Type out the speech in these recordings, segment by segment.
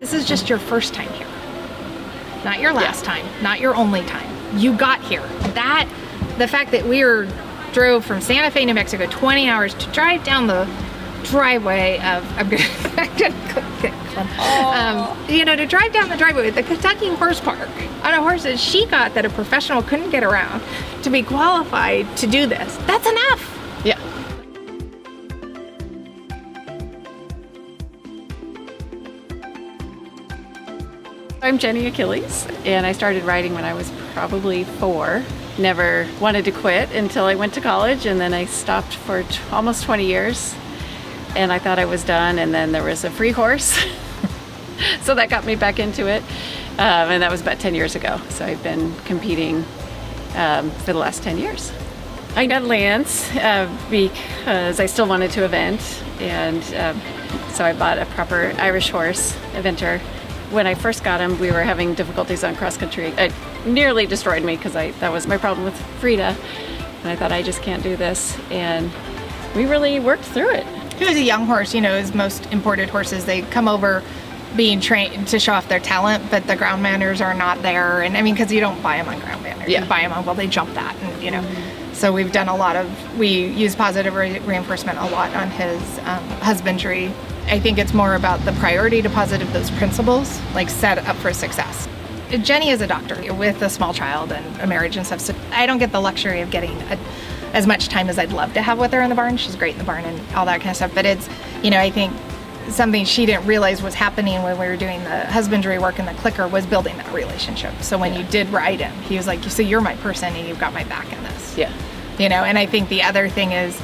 This is just your first time here. Not your last time, not your only time. You got here. The fact that drove from Santa Fe, New Mexico, 20 hours to drive down the driveway of, to drive down the driveway at the Kentucky Horse Park on a horse that she got that a professional couldn't get around to be qualified to do this. That's enough. Yeah. I'm Jenny Achilles, and I started riding when I was probably 4. Never wanted to quit until I went to college, and then I stopped for almost 20 years. And I thought I was done, and then there was a free horse. So that got me back into it. And that was about 10 years ago. So I've been competing for the last 10 years. I got Lance because I still wanted to event. And so I bought a proper Irish horse, eventer. When I first got him, we were having difficulties on cross country. It nearly destroyed me because that was my problem with Frida. And I thought, I just can't do this. And we really worked through it. He was a young horse, as most imported horses, they come over being trained to show off their talent, but the ground manners are not there. And because you don't buy them on ground manners, you buy them on, well, they jump that, and So we've done we use positive reinforcement a lot on his husbandry. I think it's more about the priority to positive those principles, like set up for success. Jenny is a doctor with a small child and a marriage and stuff, so I don't get the luxury of getting as much time as I'd love to have with her in the barn. She's great in the barn and all that kind of stuff, but it's, I think something she didn't realize was happening when we were doing the husbandry work in the clicker was building that relationship. So when you did ride him, he was like, so you're my person and you've got my back in this. Yeah. And I think the other thing is,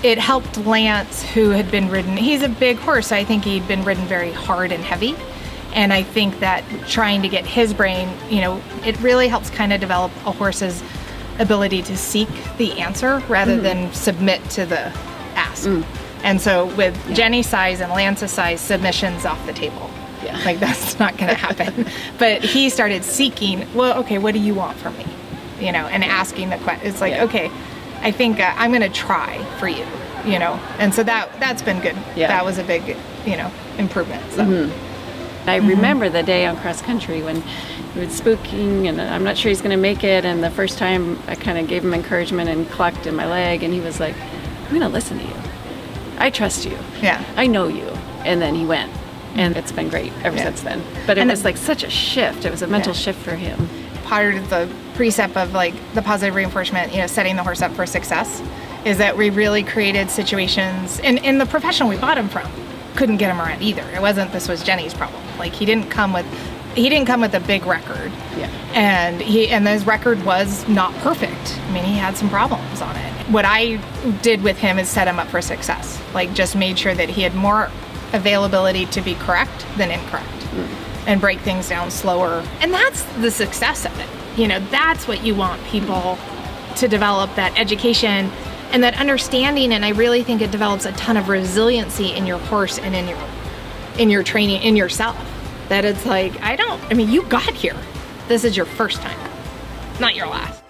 it helped Lance, who had been ridden, he's a big horse, so I think he'd been ridden very hard and heavy. And I think that trying to get his brain, it really helps kind of develop a horse's ability to seek the answer rather than submit to the ask. And so with Jenny's size and Lance's size, submission's off the table. Yeah. Like that's not going to happen. But he started seeking, well, okay, what do you want from me? And asking the question. It's like, okay, I think I'm going to try for you, And so that's been good. Yeah. That was a big, improvement. So. I remember the day on cross country when he was spooking and I'm not sure he's going to make it, and the first time I kind of gave him encouragement and clucked in my leg, and he was like, I'm going to listen to you. I trust you. Yeah. I know you. And then he went, and it's been great ever since then. But it was like such a shift. It was a mental shift for him. Part of the precept of the positive reinforcement, setting the horse up for success, is that we really created situations, and in the profession we bought him from, couldn't get him around either. It wasn't, this was Jenny's problem. He didn't come with a big record. Yeah. And his record was not perfect. He had some problems on it. What I did with him is set him up for success. Just made sure that he had more availability to be correct than incorrect. And break things down slower. And that's the success of it. That's what you want people to develop, that education and that understanding. And I really think it develops a ton of resiliency in your horse and in your training, in yourself. That it's like, you got here. This is your first time, not your last.